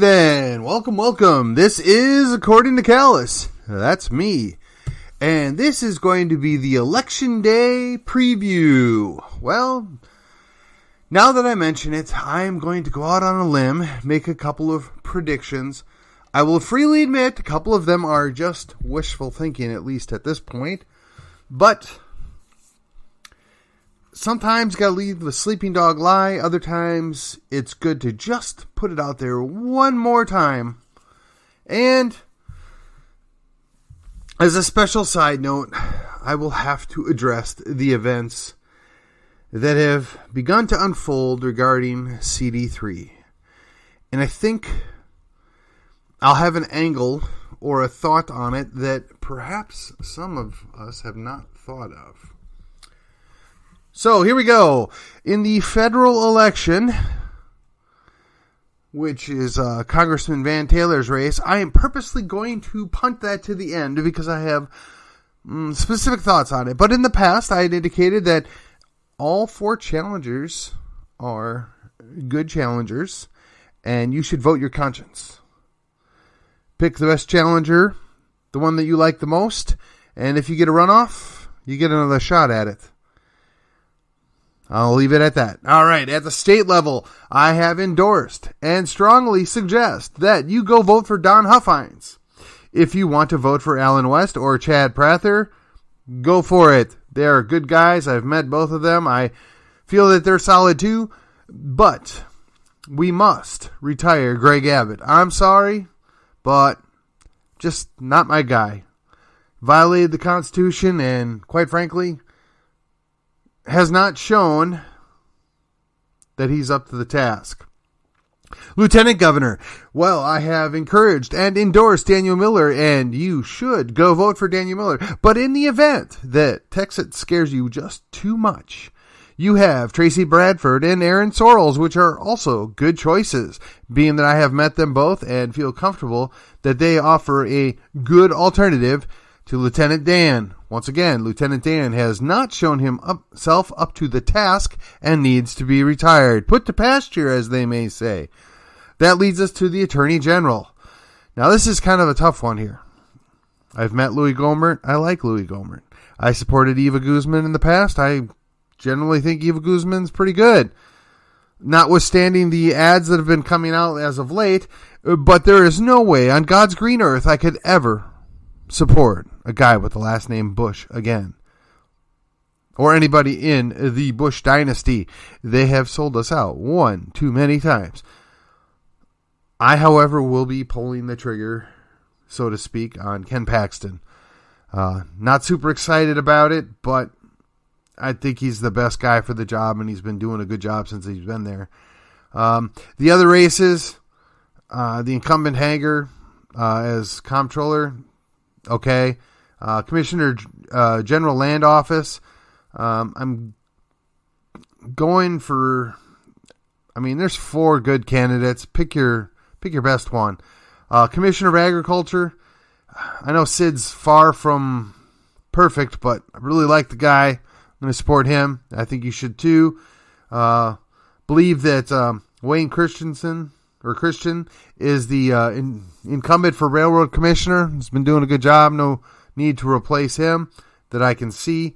then, welcome. This is According to Callus. That's me. And this is going to be the Election Day preview. Well, now that I mention it, I am going to go out on a limb, make a couple of predictions. I will freely admit a couple of them are just wishful thinking, at least at this point. But sometimes gotta leave the sleeping dog lie. Other times it's good to just put it out there one more time. And as a special side note, I will have to address the events that have begun to unfold regarding CD3. And I think I'll have an angle or a thought on it that perhaps some of us have not thought of. So here we go. In the federal election, which is Congressman Van Taylor's race, I am purposely going to punt that to the end because I have specific thoughts on it. But in the past, I had indicated that all four challengers are good challengers, and you should vote your conscience. Pick the best challenger, the one that you like the most, and if you get a runoff, you get another shot at it. I'll leave it at that. All right, at the state level, I have endorsed and strongly suggest that you go vote for Don Huffines. If you want to vote for Allen West or Chad Prather, go for it. They are good guys. I've met both of them. I feel that they're solid too, but we must retire Greg Abbott. I'm sorry, but just not my guy. Violated the Constitution and, quite frankly, has not shown that he's up to the task. Lieutenant Governor, well, I have encouraged and endorsed Daniel Miller, and you should go vote for Daniel Miller. But in the event that Texas scares you just too much, you have Tracy Bradford and Aaron Sorrells, which are also good choices, being that I have met them both and feel comfortable that they offer a good alternative to Lieutenant Dan. Once again, Lieutenant Dan has not shown himself up to the task and needs to be retired. Put to pasture, as they may say. That leads us to the Attorney General. Now, this is kind of a tough one here. I've met Louis Gohmert. I like Louis Gohmert. I supported Eva Guzman in the past. I generally think Eva Guzman's pretty good, notwithstanding the ads that have been coming out as of late. But there is no way on God's green earth I could ever support a guy with the last name Bush again, or anybody in the Bush dynasty. They have sold us out one too many times. I, however, will be pulling the trigger, so to speak, on Ken Paxton. Not super excited about it, but I think he's the best guy for the job, and he's been doing a good job since he's been there. The other races, the incumbent Hager as comptroller, okay. Commissioner General Land Office, I'm going for, there's four good candidates. Pick your best one. Commissioner of Agriculture, I know Sid's far from perfect, but I really like the guy. I'm going to support him. I think you should too. Believe that Wayne Christian is the incumbent for Railroad Commissioner. He's been doing a good job. No need to replace him that I can see.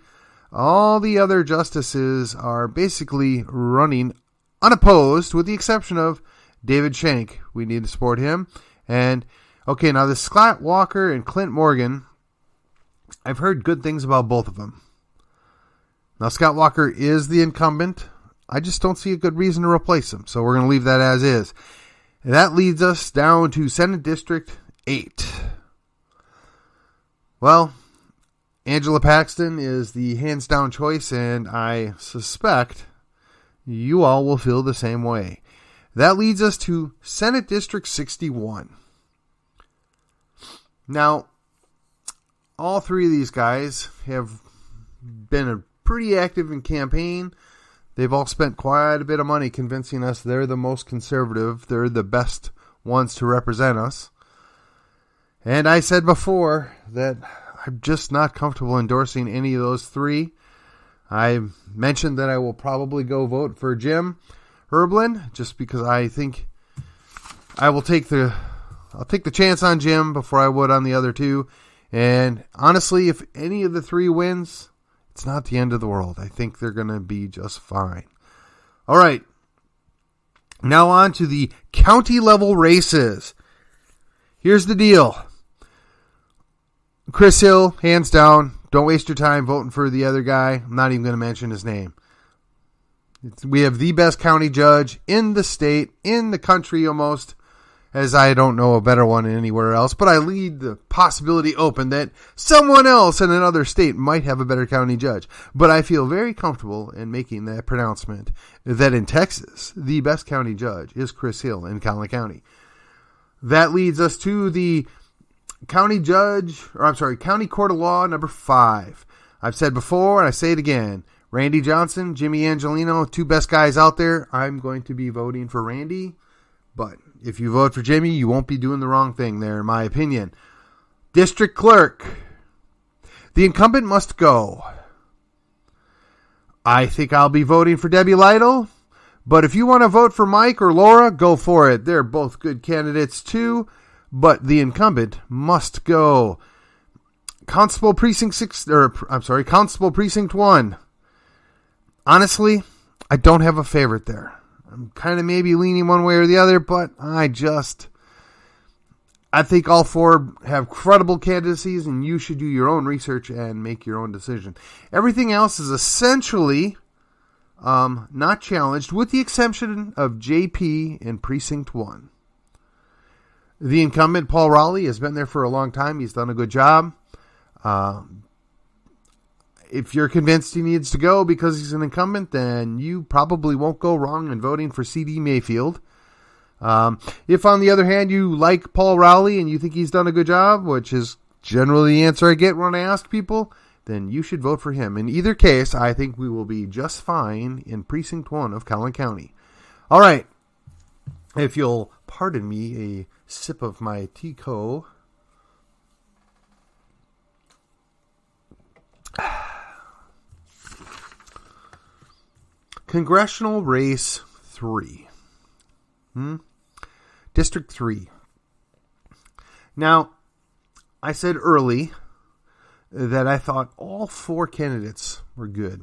All the other justices are basically running unopposed, with the exception of David Shank. We need to support him. And, okay, now the Scott Walker and Clint Morgan, I've heard good things about both of them. Now, Scott Walker is the incumbent. I just don't see a good reason to replace him, so we're going to leave that as is. And that leads us down to Senate District 8. Well, Angela Paxton is the hands-down choice, and I suspect you all will feel the same way. That leads us to Senate District 61. Now, all three of these guys have been pretty active in campaign. They've all spent quite a bit of money convincing us they're the most conservative. They're the best ones to represent us. And I said before that I'm just not comfortable endorsing any of those three. I mentioned that I will probably go vote for Jim Herblin just because I think I'll take the chance on Jim before I would on the other two. And honestly, if any of the three wins, it's not the end of the world. I think they're going to be just fine. All right. Now on to the county level races. Here's the deal. Chris Hill, hands down. Don't waste your time voting for the other guy. I'm not even going to mention his name. We have the best county judge in the state, in the country almost, as I don't know a better one anywhere else. But I leave the possibility open that someone else in another state might have a better county judge. But I feel very comfortable in making that pronouncement that in Texas, the best county judge is Chris Hill in Collin County. That leads us to the county court of law number 5. I've said before, and I say it again, Randy Johnson, Jimmy Angelino, two best guys out there. I'm going to be voting for Randy, but if you vote for Jimmy, you won't be doing the wrong thing there, in my opinion. District clerk. The incumbent must go. I think I'll be voting for Debbie Lytle, but if you want to vote for Mike or Laura, go for it. They're both good candidates too, but the incumbent must go. Constable Precinct 1. Honestly, I don't have a favorite there. I'm kind of maybe leaning one way or the other, but I think all four have credible candidacies, and you should do your own research and make your own decision. Everything else is essentially not challenged, with the exception of JP in Precinct 1. The incumbent, Paul Rowley, has been there for a long time. He's done a good job. If you're convinced he needs to go because he's an incumbent, then you probably won't go wrong in voting for C.D. Mayfield. If, on the other hand, you like Paul Rowley and you think he's done a good job, which is generally the answer I get when I ask people, then you should vote for him. In either case, I think we will be just fine in Precinct 1 of Collin County. All right. If you'll pardon me a sip of my Tico. Congressional Race 3. District 3. Now, I said early that I thought all four candidates were good.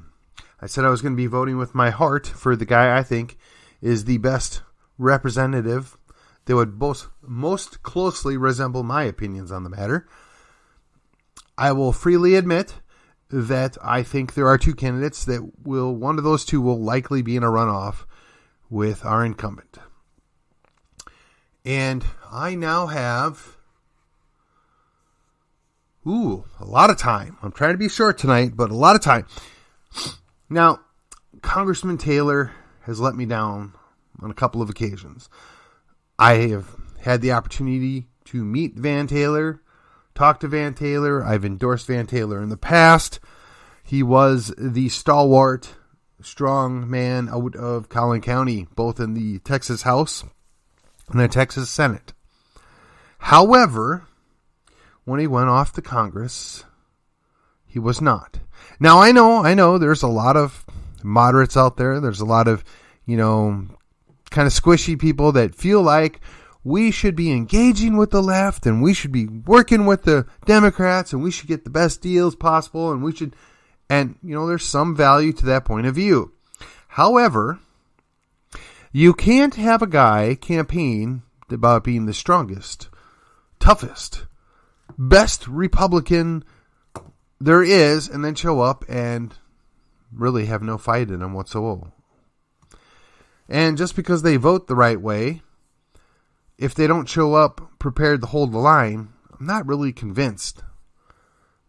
I said I was going to be voting with my heart for the guy I think is the best representative that would most closely resemble my opinions on the matter. I will freely admit that I think there are two candidates that one of those two will likely be in a runoff with our incumbent. And I now have a lot of time. I'm trying to be short tonight, but a lot of time. Now, Congressman Taylor has let me down on a couple of occasions. I have had the opportunity to meet Van Taylor, talk to Van Taylor. I've endorsed Van Taylor in the past. He was the stalwart, strong man out of Collin County, both in the Texas House and the Texas Senate. However, when he went off to Congress, he was not. Now, I know there's a lot of moderates out there. There's a lot of, kind of squishy people that feel like we should be engaging with the left and we should be working with the Democrats and we should get the best deals possible and there's some value to that point of view. However, you can't have a guy campaign about being the strongest, toughest, best Republican there is and then show up and really have no fight in them whatsoever. And just because they vote the right way, if they don't show up prepared to hold the line, I'm not really convinced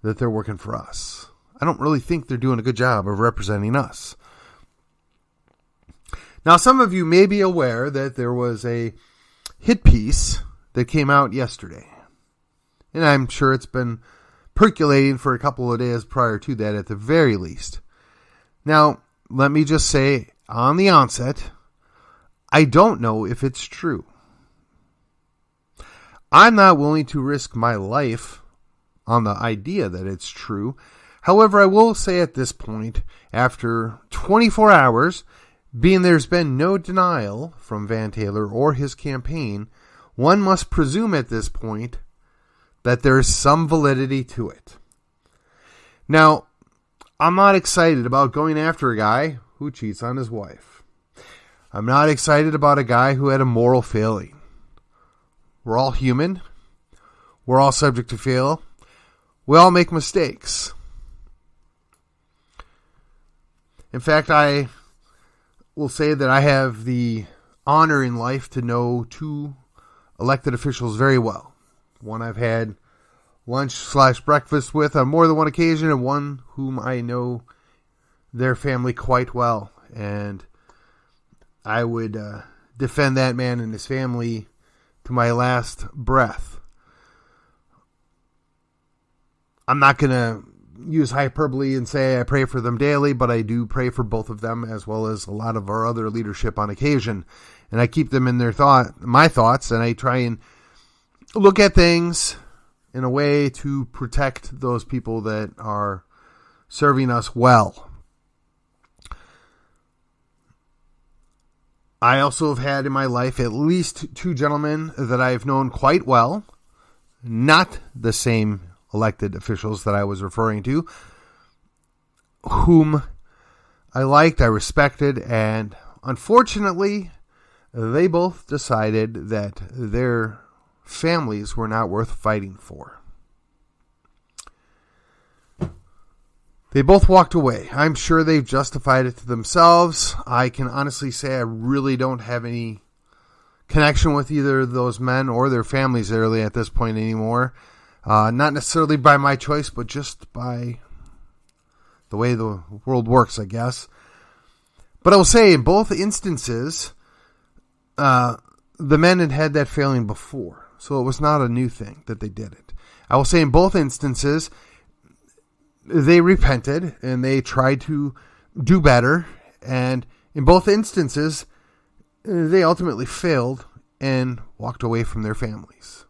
that they're working for us. I don't really think they're doing a good job of representing us. Now, some of you may be aware that there was a hit piece that came out yesterday. And I'm sure it's been percolating for a couple of days prior to that at the very least. Now, let me just say on the onset, I don't know if it's true. I'm not willing to risk my life on the idea that it's true. However, I will say at this point, after 24 hours, being there's been no denial from Van Taylor or his campaign one must presume at this point that there is some validity to it. Now, I'm not excited about going after a guy who cheats on his wife. I'm not excited about a guy who had a moral failing. We're all human. We're all subject to fail. We all make mistakes. In fact, I will say that I have the honor in life to know two elected officials very well. One I've had lunch/breakfast with on more than one occasion, and one whom I know their family quite well. And I would defend that man and his family to my last breath. I'm not going to use hyperbole and say I pray for them daily, but I do pray for both of them as well as a lot of our other leadership on occasion. And I keep them in my thoughts, and I try and look at things in a way to protect those people that are serving us well. I also have had in my life at least two gentlemen that I've known quite well, not the same elected officials that I was referring to, whom I liked, I respected, and unfortunately, they both decided that their families were not worth fighting for. They both walked away. I'm sure they've justified it to themselves. I can honestly say I really don't have any connection with either of those men or their families really at this point anymore. Not necessarily by my choice, but just by the way the world works, I guess. But I will say in both instances, the men had that failing before. So it was not a new thing that they did it. I will say in both instances, they repented and they tried to do better. And in both instances, they ultimately failed and walked away from their families.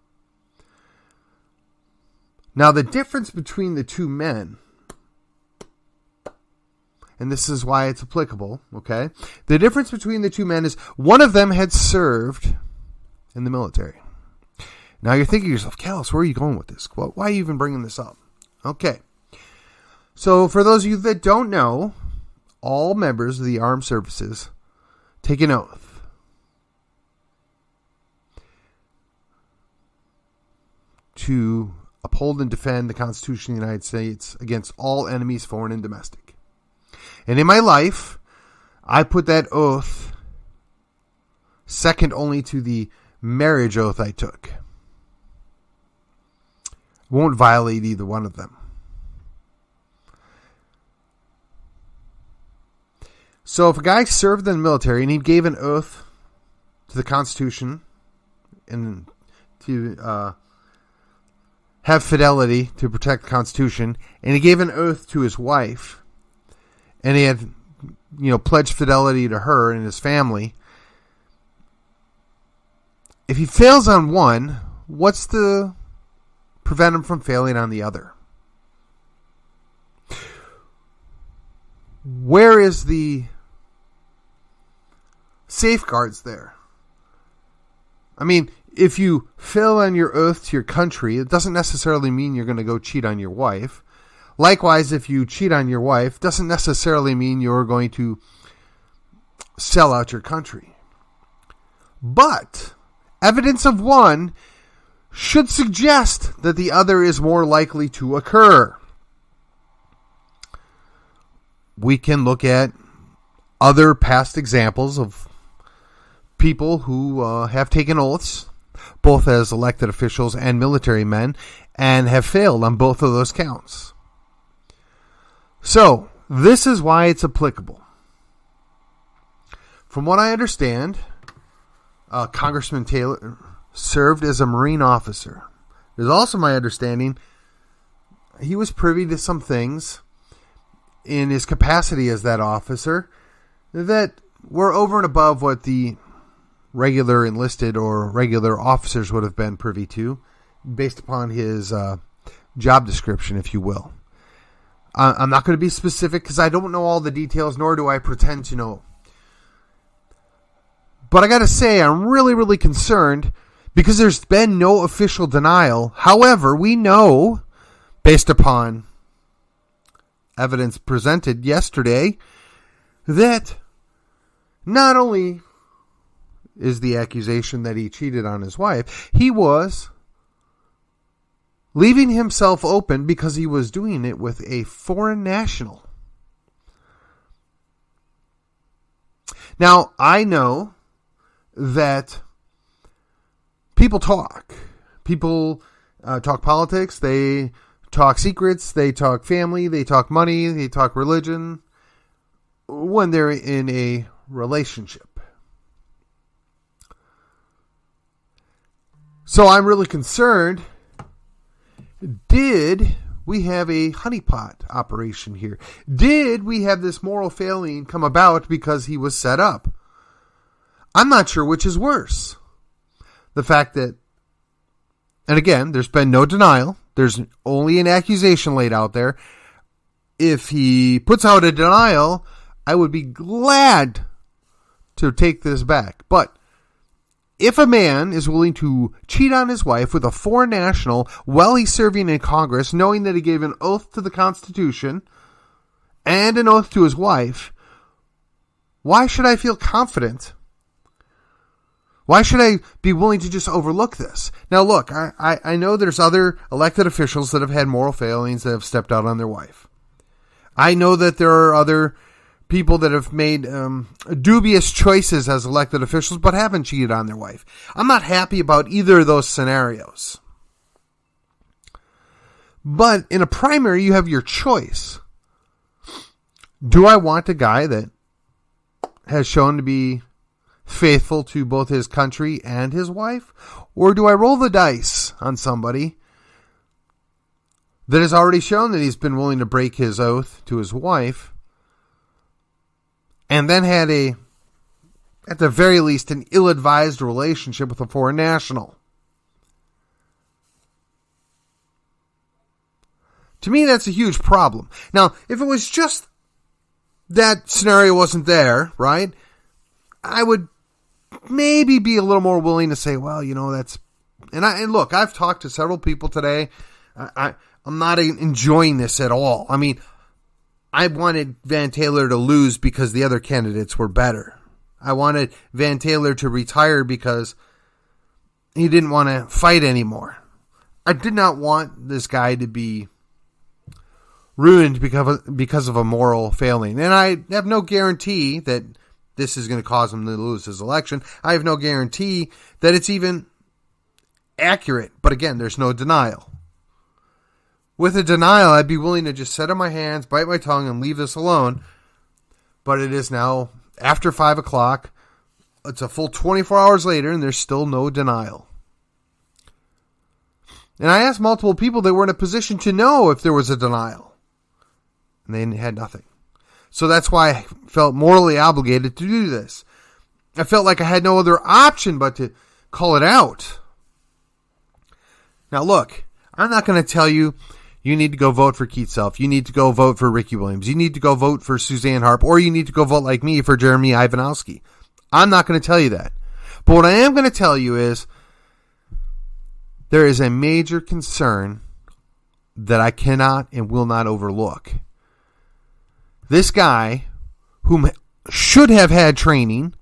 Now, the difference between the two men, and this is why it's applicable, okay? The difference between the two men is one of them had served in the military. Now, you're thinking to yourself, Callus, where are you going with this? Why are you even bringing this up? Okay. So, for those of you that don't know, all members of the armed services take an oath to uphold and defend the Constitution of the United States against all enemies, foreign and domestic. And in my life, I put that oath second only to the marriage oath I took. Won't violate either one of them. So if a guy served in the military and he gave an oath to the Constitution and to have fidelity to protect the Constitution, and he gave an oath to his wife, and he had, pledged fidelity to her and his family, if he fails on one, what's to prevent him from failing on the other? Where is the safeguards there? I mean, if you fail on your oath to your country, it doesn't necessarily mean you're going to go cheat on your wife. Likewise, if you cheat on your wife, doesn't necessarily mean you're going to sell out your country. But evidence of one should suggest that the other is more likely to occur. We can look at other past examples of people who have taken oaths, both as elected officials and military men, and have failed on both of those counts. So, this is why it's applicable. From what I understand, Congressman Taylor served as a Marine officer. It is also my understanding he was privy to some things in his capacity as that officer that were over and above what the regular enlisted or regular officers would have been privy to based upon his job description, if you will. I'm not going to be specific because I don't know all the details, nor do I pretend to know. But I got to say, I'm really, really concerned because there's been no official denial. However, we know, based upon evidence presented yesterday, that not only is the accusation that he cheated on his wife, he was leaving himself open because he was doing it with a foreign national. Now, I know that people talk. People talk politics. They talk secrets. They talk family. They talk money. They talk religion when they're in a relationship. So I'm really concerned. Did we have a honeypot operation here? Did we have this moral failing come about because he was set up? I'm not sure which is worse. The fact that, and again, there's been no denial. There's only an accusation laid out there. If he puts out a denial, I would be glad to take this back. But if a man is willing to cheat on his wife with a foreign national while he's serving in Congress, knowing that he gave an oath to the Constitution and an oath to his wife, why should I feel confident? Why should I be willing to just overlook this? Now, look, I know there's other elected officials that have had moral failings that have stepped out on their wife. I know that there are other people that have made dubious choices as elected officials but haven't cheated on their wife. I'm not happy about either of those scenarios. But in a primary, you have your choice. Do I want a guy that has shown to be faithful to both his country and his wife? Or do I roll the dice on somebody that has already shown that he's been willing to break his oath to his wife and then had at the very least, an ill-advised relationship with a foreign national? To me, that's a huge problem. Now, if it was just that scenario wasn't there, right, I would maybe be a little more willing to say, well, that's... And look, I've talked to several people today. I'm not enjoying this at all. I mean, I wanted Van Taylor to lose because the other candidates were better. I wanted Van Taylor to retire because he didn't want to fight anymore. I did not want this guy to be ruined because of a moral failing. And I have no guarantee that this is going to cause him to lose his election. I have no guarantee that it's even accurate. But again, there's no denial. With a denial, I'd be willing to just sit on my hands, bite my tongue, and leave this alone. But it is now after 5 o'clock. It's a full 24 hours later, and there's still no denial. And I asked multiple people that were in a position to know if there was a denial. And they had nothing. So that's why I felt morally obligated to do this. I felt like I had no other option but to call it out. Now look, I'm not going to tell you need to go vote for Keith Self. You need to go vote for Ricky Williams. You need to go vote for Suzanne Harp. Or you need to go vote like me for Jeremy Ivanowski. I'm not going to tell you that. But what I am going to tell you is there is a major concern that I cannot and will not overlook. This guy, whom should have had training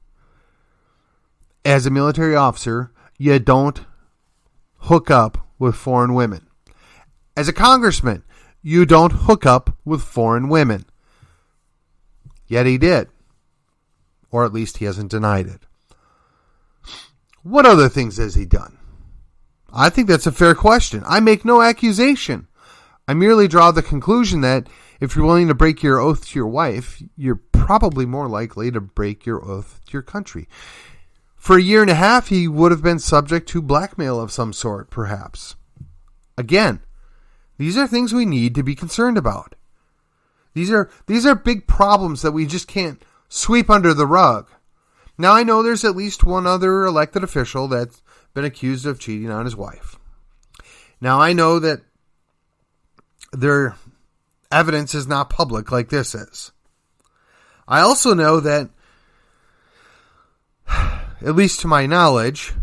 as a military officer, you don't hook up with foreign women. As a congressman, you don't hook up with foreign women. Yet he did. Or at least he hasn't denied it. What other things has he done? I think that's a fair question. I make no accusation. I merely draw the conclusion that if you're willing to break your oath to your wife, you're probably more likely to break your oath to your country. For a year and a half, he would have been subject to blackmail of some sort, perhaps. Again, these are things we need to be concerned about. These are big problems that we just can't sweep under the rug. Now, I know there's at least one other elected official that's been accused of cheating on his wife. Now, I know that their evidence is not public like this is. I also know that, at least to my knowledge,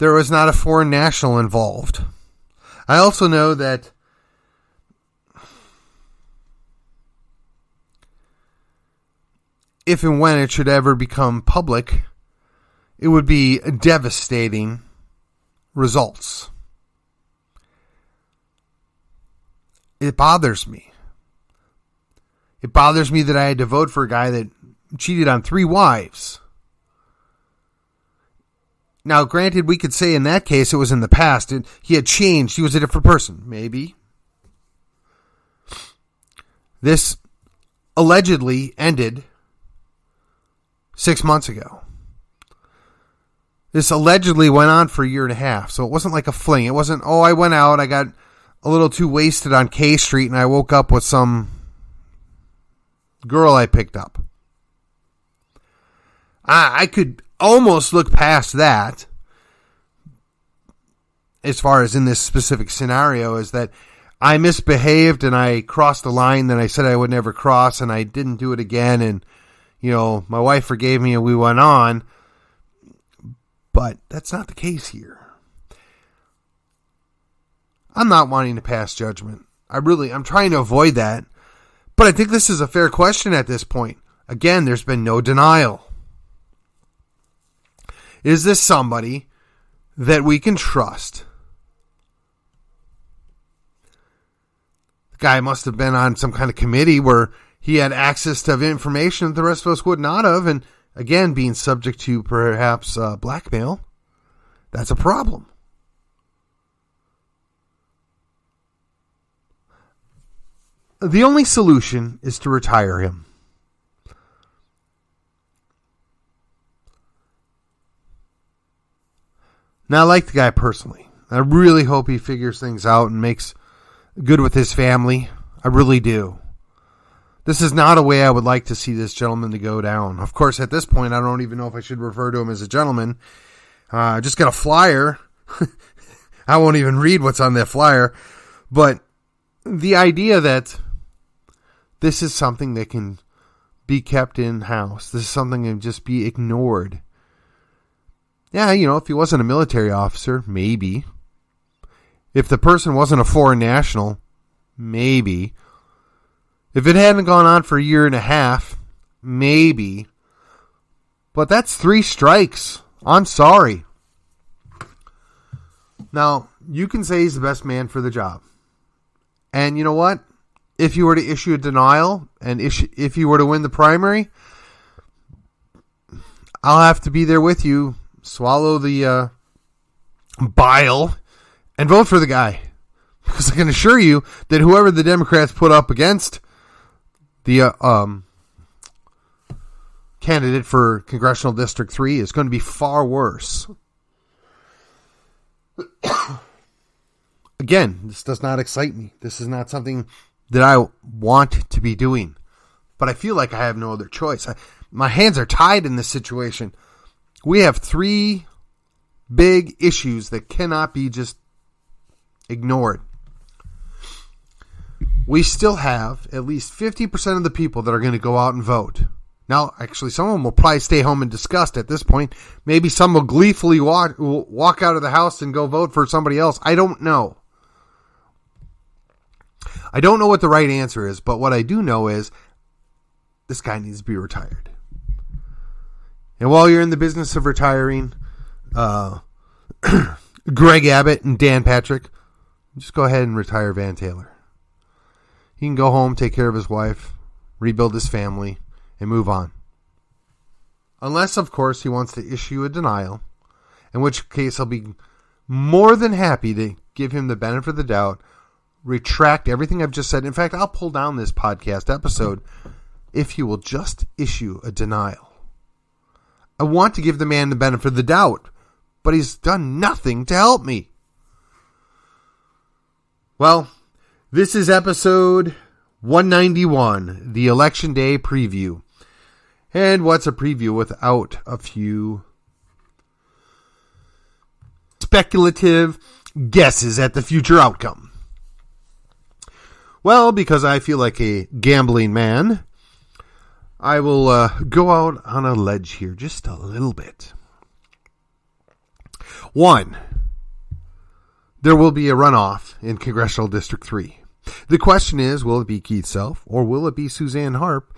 there was not a foreign national involved. I also know that if and when it should ever become public, it would be devastating results. It bothers me. It bothers me that I had to vote for a guy that cheated on 3 wives. Now, granted, we could say in that case it was in the past. He had changed. He was a different person. Maybe. This allegedly ended 6 months ago. This allegedly went on for a year and a half. So it wasn't like a fling. It wasn't, oh, I went out, I got a little too wasted on K Street, and I woke up with some girl I picked up. I could almost look past that as far as in this specific scenario, is that I misbehaved and I crossed the line that I said I would never cross, and I didn't do it again, and my wife forgave me and we went on. But that's not the case here. I'm not wanting to pass judgment. I'm trying to avoid that. But I think this is a fair question at this point. Again, there's been no denial. Is this somebody that we can trust? The guy must have been on some kind of committee where he had access to information that the rest of us would not have. And again, being subject to perhaps blackmail, that's a problem. The only solution is to retire him. Now, I like the guy personally. I really hope he figures things out and makes good with his family. I really do. This is not a way I would like to see this gentleman to go down. Of course, at this point, I don't even know if I should refer to him as a gentleman. I just got a flyer. I won't even read what's on that flyer. But the idea that this is something that can be kept in-house. This is something that can just be ignored. Yeah, if he wasn't a military officer, maybe. If the person wasn't a foreign national, maybe. If it hadn't gone on for a year and a half, maybe. But that's 3 strikes. I'm sorry. Now, you can say he's the best man for the job. And you know what? If you were to issue a denial, and if you were to win the primary, I'll have to be there with you, swallow the bile, and vote for the guy. Because I can assure you that whoever the Democrats put up against the candidate for Congressional District 3 is going to be far worse. Again, this does not excite me. This is not something that I want to be doing. But I feel like I have no other choice. My hands are tied in this situation. We have 3 big issues that cannot be just ignored. We still have at least 50% of the people that are going to go out and vote. Now, actually, some of them will probably stay home in disgust at this point. Maybe some will gleefully walk out of the house and go vote for somebody else. I don't know. I don't know what the right answer is, but what I do know is this guy needs to be retired. And while you're in the business of retiring, Greg Abbott and Dan Patrick, just go ahead and retire Van Taylor. He can go home, take care of his wife, rebuild his family, and move on. Unless, of course, he wants to issue a denial, in which case I'll be more than happy to give him the benefit of the doubt, retract everything I've just said. In fact, I'll pull down this podcast episode if he will just issue a denial. I want to give the man the benefit of the doubt, but he's done nothing to help me. Well, this is episode 191, the Election Day preview. And what's a preview without a few speculative guesses at the future outcome? Well, because I feel like a gambling man, I will go out on a ledge here just a little bit. One, there will be a runoff in Congressional District 3. The question is, will it be Keith Self, or will it be Suzanne Harp,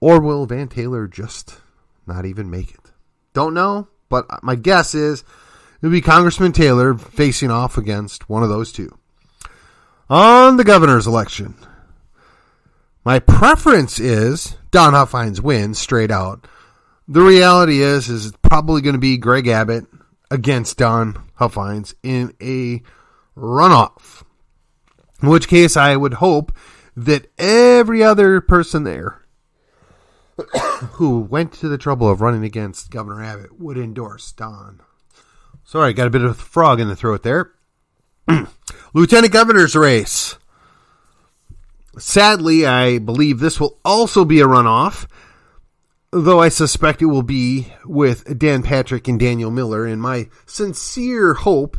or will Van Taylor just not even make it? Don't know, but my guess is it'll be Congressman Taylor facing off against one of those two. On the governor's election, my preference is Don Huffines wins straight out. The reality is it's probably going to be Greg Abbott against Don Huffines in a runoff. In which case, I would hope that every other person there who went to the trouble of running against Governor Abbott would endorse Don. Sorry, got a bit of a frog in the throat there. Lieutenant Governor's race. Sadly, I believe this will also be a runoff, though I suspect it will be with Dan Patrick and Daniel Miller. And my sincere hope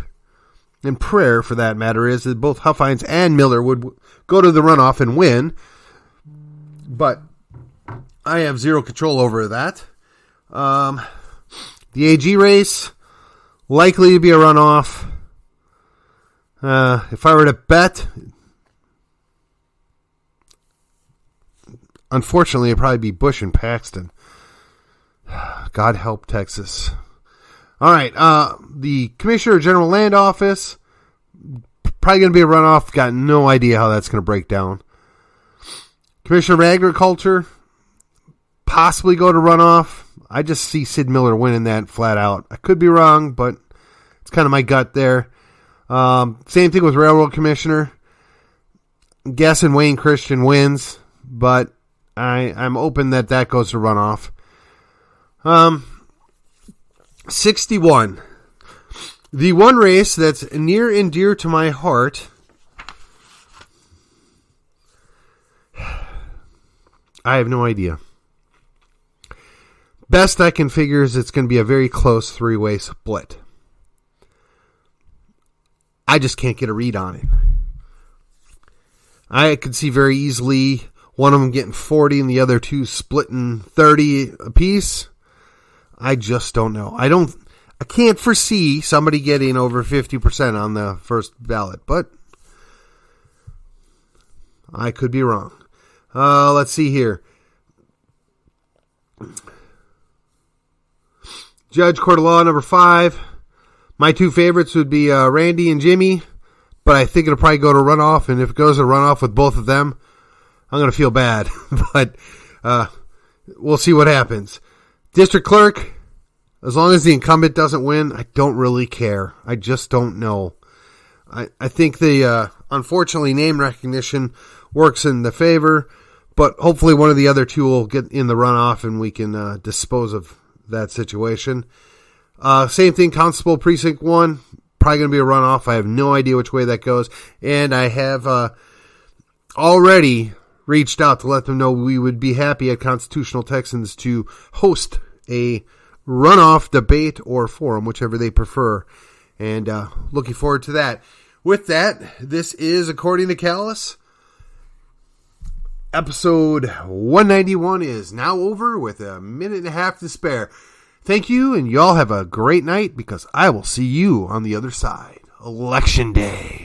and prayer, for that matter, is that both Huffines and Miller would go to the runoff and win. But I have zero control over that. The AG race, likely to be a runoff. If I were to bet, unfortunately, it'd probably be Bush and Paxton. God help Texas. All right, the Commissioner of General Land Office, probably going to be a runoff. Got no idea how that's going to break down. Commissioner of Agriculture, possibly go to runoff. I just see Sid Miller winning that flat out. I could be wrong, but it's kind of my gut there. Same thing with Railroad Commissioner. I'm guessing Wayne Christian wins, but I'm open that goes to runoff. 61. The one race that's near and dear to my heart. I have no idea. Best I can figure is it's going to be a very close three-way split. I just can't get a read on it. I could see very easily one of them getting 40 and the other two splitting 30 apiece. I just don't know. I can't foresee somebody getting over 50% on the first ballot, but I could be wrong. Let's see here. Judge Court of Law number 5. My two favorites would be Randy and Jimmy, but I think it'll probably go to runoff, and if it goes to runoff with both of them, I'm going to feel bad, but we'll see what happens. District Clerk, as long as the incumbent doesn't win, I don't really care. I just don't know. I think the, unfortunately, name recognition works in the favor, but hopefully one of the other two will get in the runoff and we can dispose of that situation. Same thing, Constable Precinct 1, probably going to be a runoff. I have no idea which way that goes, and I have already reached out to let them know we would be happy at Constitutional Texans to host a runoff debate or forum, whichever they prefer, and looking forward to that. With that, this is According to Callus. Episode 191 is now over with a minute and a half to spare. Thank you, and y'all have a great night, because I will see you on the other side. Election Day.